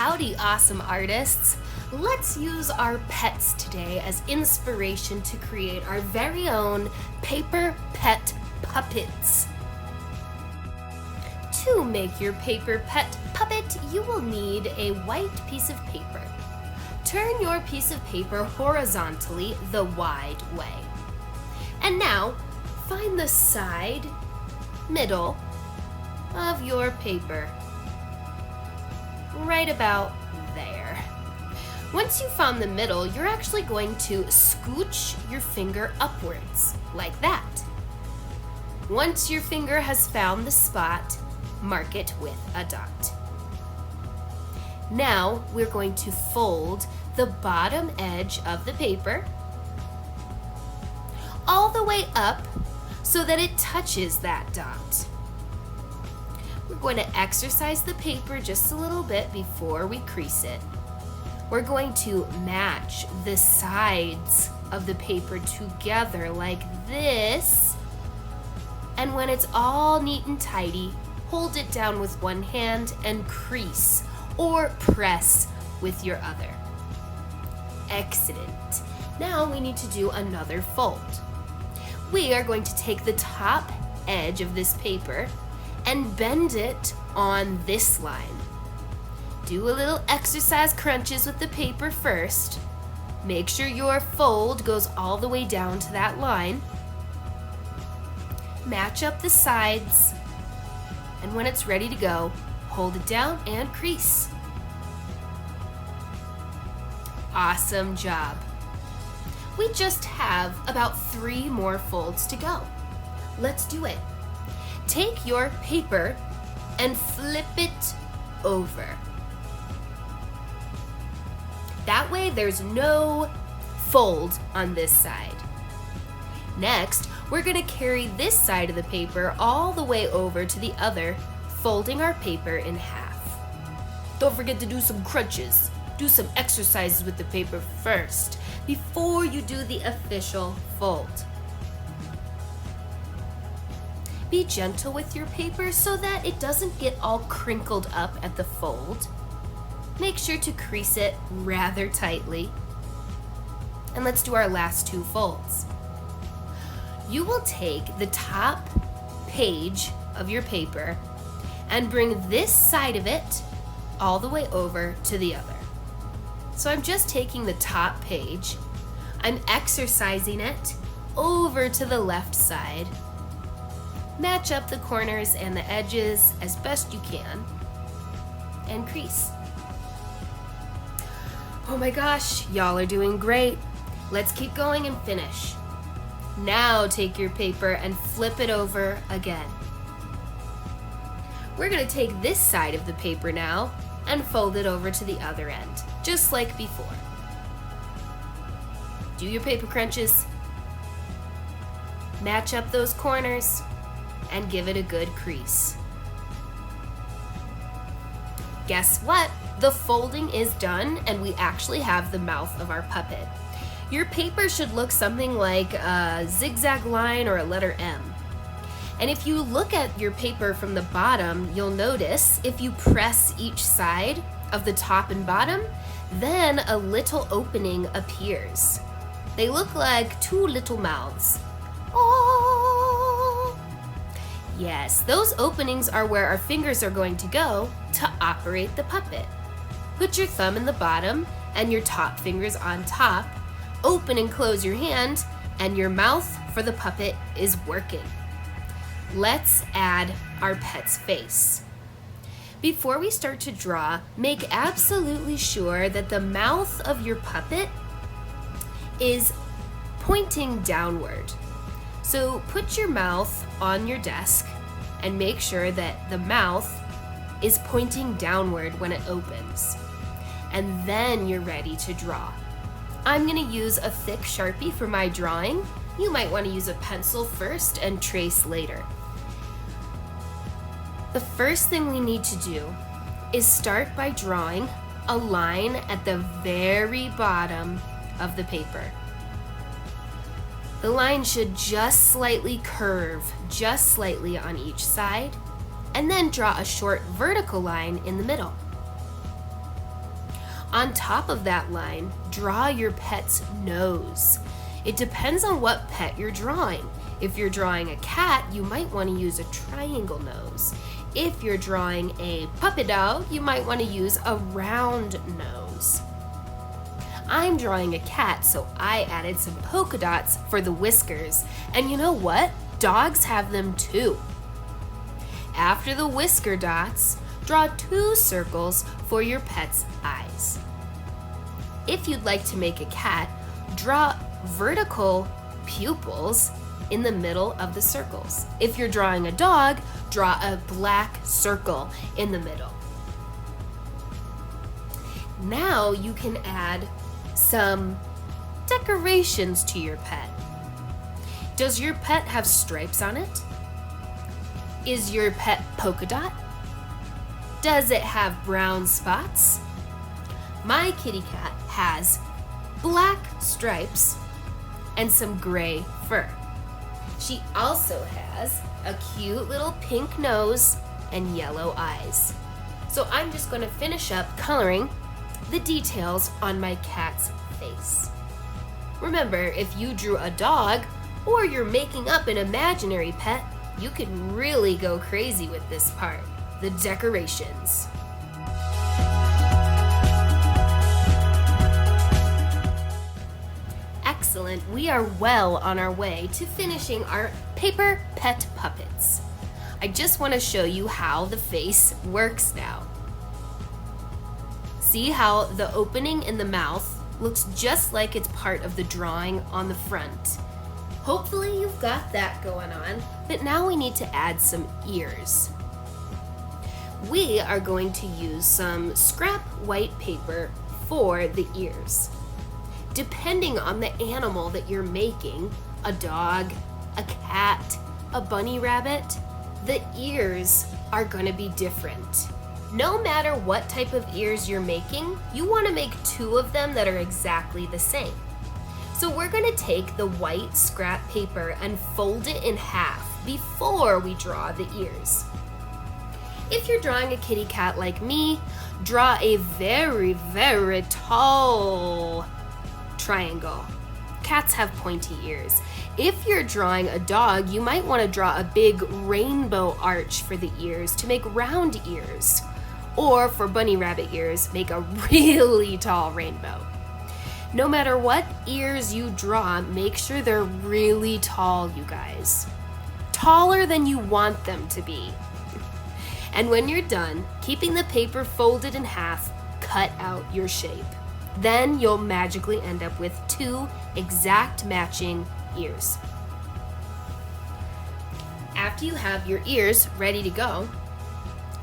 Howdy, awesome artists! Let's use our pets today as inspiration to create our very own paper pet puppets. To make your paper pet puppet, you will need a white piece of paper. Turn your piece of paper horizontally the wide way. And now, find the side, middle of your paper. Right about there. Once you've found the middle, you're actually going to scooch your finger upwards, like that. Once your finger has found the spot, mark it with a dot. Now we're going to fold the bottom edge of the paper all the way up so that it touches that dot. We're going to exercise the paper just a little bit before we crease it. We're going to match the sides of the paper together like this. And when it's all neat and tidy, hold it down with one hand and crease or press with your other. Excellent. Now we need to do another fold. We are going to take the top edge of this paper and bend it on this line. Do a little exercise crunches with the paper first. Make sure your fold goes all the way down to that line. Match up the sides, and when it's ready to go, hold it down and crease. Awesome job. We just have about 3 more folds to go. Let's do it. Take your paper and flip it over. That way there's no fold on this side. Next, we're going to carry this side of the paper all the way over to the other, folding our paper in half. Don't forget to do some crunches. Do some exercises with the paper first before you do the official fold. Be gentle with your paper so that it doesn't get all crinkled up at the fold. Make sure to crease it rather tightly. And let's do our last 2 folds. You will take the top page of your paper and bring this side of it all the way over to the other. So I'm just taking the top page, I'm exercising it over to the left side. Match up the corners and the edges as best you can, and crease. Oh my gosh, y'all are doing great. Let's keep going and finish. Now take your paper and flip it over again. We're going to take this side of the paper now and fold it over to the other end, just like before. Do your paper crunches. Match up those corners and give it a good crease. Guess what? The folding is done and we actually have the mouth of our puppet. Your paper should look something like a zigzag line or a letter M. And if you look at your paper from the bottom, you'll notice if you press each side of the top and bottom, then a little opening appears. They look like 2 little mouths. Oh! Yes, those openings are where our fingers are going to go to operate the puppet. Put your thumb in the bottom and your top fingers on top. Open and close your hand, and your mouth for the puppet is working. Let's add our pet's face. Before we start to draw, make absolutely sure that the mouth of your puppet is pointing downward. So put your mouth on your desk and make sure that the mouth is pointing downward when it opens. And then you're ready to draw. I'm going to use a thick Sharpie for my drawing. You might want to use a pencil first and trace later. The first thing we need to do is start by drawing a line at the very bottom of the paper. The line should just slightly curve, just slightly on each side, and then draw a short vertical line in the middle. On top of that line, draw your pet's nose. It depends on what pet you're drawing. If you're drawing a cat, you might want to use a triangle nose. If you're drawing a puppy dog, you might want to use a round nose. I'm drawing a cat, so I added some polka dots for the whiskers. And you know what? Dogs have them too. After the whisker dots, draw 2 circles for your pet's eyes. If you'd like to make a cat, draw vertical pupils in the middle of the circles. If you're drawing a dog, draw a black circle in the middle. Now you can add some decorations to your pet. Does your pet have stripes on it? Is your pet polka dot? Does it have brown spots? My kitty cat has black stripes and some gray fur. She also has a cute little pink nose and yellow eyes. So I'm just going to finish up coloring the details on my cat's face. Remember, if you drew a dog or you're making up an imaginary pet, you can really go crazy with this part, the decorations. Excellent, we are well on our way to finishing our paper pet puppets. I just want to show you how the face works now. See how the opening in the mouth looks just like it's part of the drawing on the front. Hopefully you've got that going on, but now we need to add some ears. We are going to use some scrap white paper for the ears. Depending on the animal that you're making, a dog, a cat, a bunny rabbit, the ears are going to be different. No matter what type of ears you're making, you want to make 2 of them that are exactly the same. So we're going to take the white scrap paper and fold it in half before we draw the ears. If you're drawing a kitty cat like me, draw a very, very tall triangle. Cats have pointy ears. If you're drawing a dog, you might want to draw a big rainbow arch for the ears to make round ears. Or for bunny rabbit ears, make a really tall rainbow. No matter what ears you draw, make sure they're really tall, you guys. Taller than you want them to be. And when you're done, keeping the paper folded in half, cut out your shape. Then you'll magically end up with 2 exact matching ears. After you have your ears ready to go,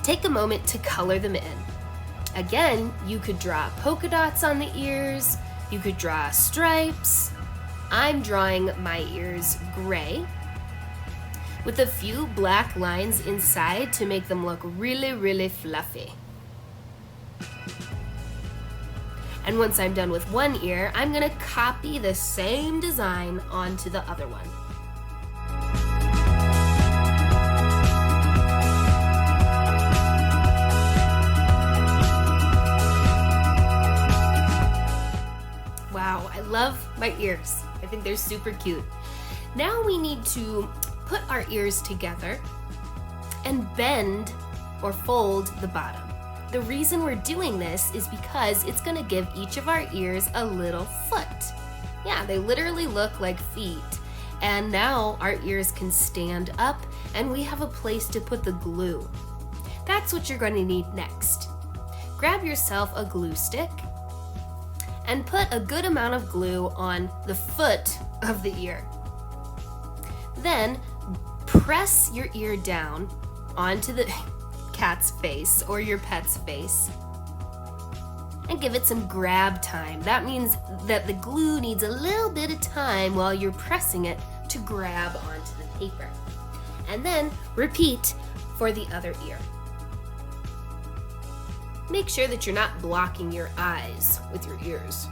take a moment to color them in. Again, you could draw polka dots on the ears, you could draw stripes. I'm drawing my ears gray with a few black lines inside to make them look really, really fluffy. And once I'm done with one ear, I'm gonna copy the same design onto the other one. Wow, I love my ears. I think they're super cute. Now we need to put our ears together and bend or fold the bottom. The reason we're doing this is because it's going to give each of our ears a little foot. Yeah, they literally look like feet. And now our ears can stand up and we have a place to put the glue. That's what you're going to need next. Grab yourself a glue stick and put a good amount of glue on the foot of the ear. Then press your ear down onto the cat's face or your pet's face and give it some grab time. That means that the glue needs a little bit of time while you're pressing it to grab onto the paper. And then repeat for the other ear. Make sure that you're not blocking your eyes with your ears.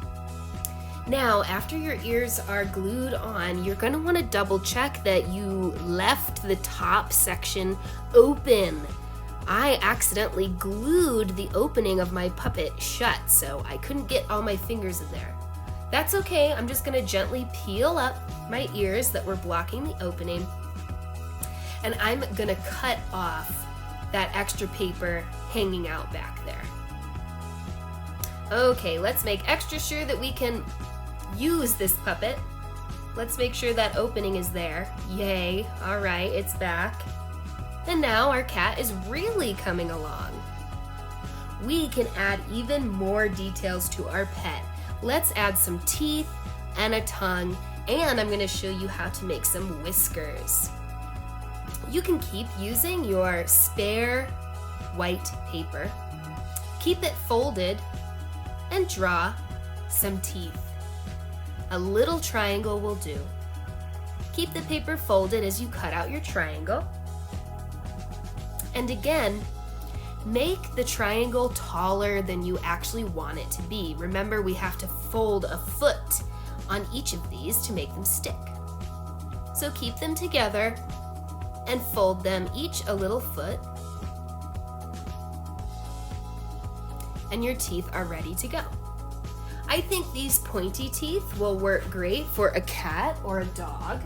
Now, after your ears are glued on, you're going to want to double check that you left the top section open. I accidentally glued the opening of my puppet shut, so I couldn't get all my fingers in there. That's okay, I'm just gonna gently peel up my ears that were blocking the opening, and I'm gonna cut off that extra paper hanging out back there. Okay, let's make extra sure that we can use this puppet. Let's make sure that opening is there. Yay, all right, it's back. And now our cat is really coming along. We can add even more details to our pet. Let's add some teeth and a tongue, and I'm gonna show you how to make some whiskers. You can keep using your spare white paper, keep it folded, and draw some teeth. A little triangle will do. Keep the paper folded as you cut out your triangle. And again, make the triangle taller than you actually want it to be. Remember, we have to fold a foot on each of these to make them stick. So keep them together and fold them each a little foot. And your teeth are ready to go. I think these pointy teeth will work great for a cat or a dog.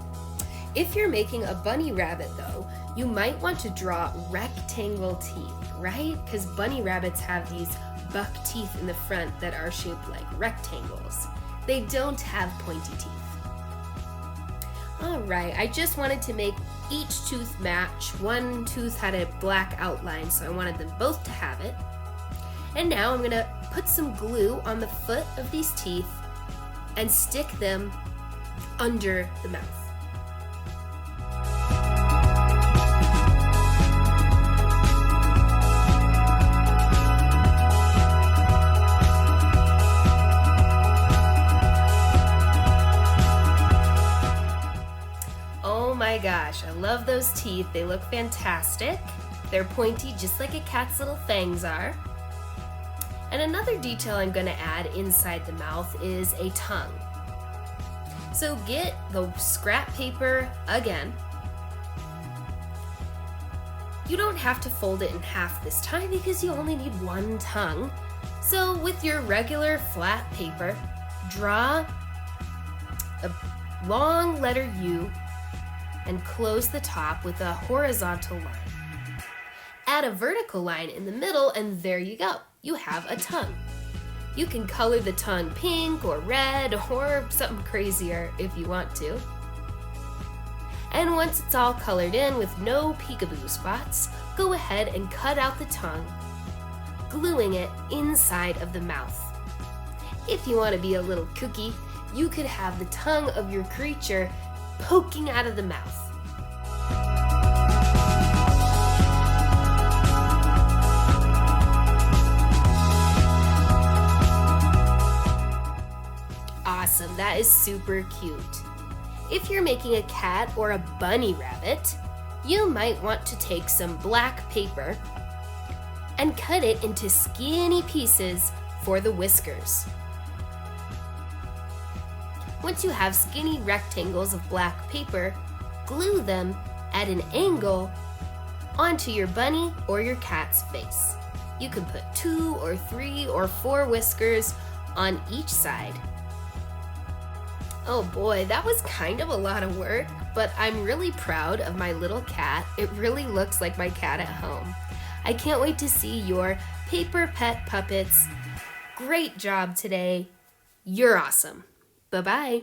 If you're making a bunny rabbit though, you might want to draw rectangle teeth, right? Because bunny rabbits have these buck teeth in the front that are shaped like rectangles. They don't have pointy teeth. All right, I just wanted to make each tooth match. One tooth had a black outline, so I wanted them both to have it. And now I'm gonna put some glue on the foot of these teeth and stick them under the mouth. Oh my gosh, I love those teeth. They look fantastic. They're pointy just like a cat's little fangs are. And another detail I'm going to add inside the mouth is a tongue. So get the scrap paper again. You don't have to fold it in half this time because you only need one tongue. So with your regular flat paper, draw a long letter U and close the top with a horizontal line. Add a vertical line in the middle, and there you go. You have a tongue. You can color the tongue pink or red or something crazier if you want to. And once it's all colored in with no peekaboo spots, go ahead and cut out the tongue, gluing it inside of the mouth. If you want to be a little kooky, you could have the tongue of your creature poking out of the mouth. Awesome, that is super cute. If you're making a cat or a bunny rabbit, you might want to take some black paper and cut it into skinny pieces for the whiskers. Once you have skinny rectangles of black paper, glue them at an angle onto your bunny or your cat's face. You can put 2 or 3 or 4 whiskers on each side. Oh boy, that was kind of a lot of work, but I'm really proud of my little cat. It really looks like my cat at home. I can't wait to see your paper pet puppets. Great job today. You're awesome. Bye-bye.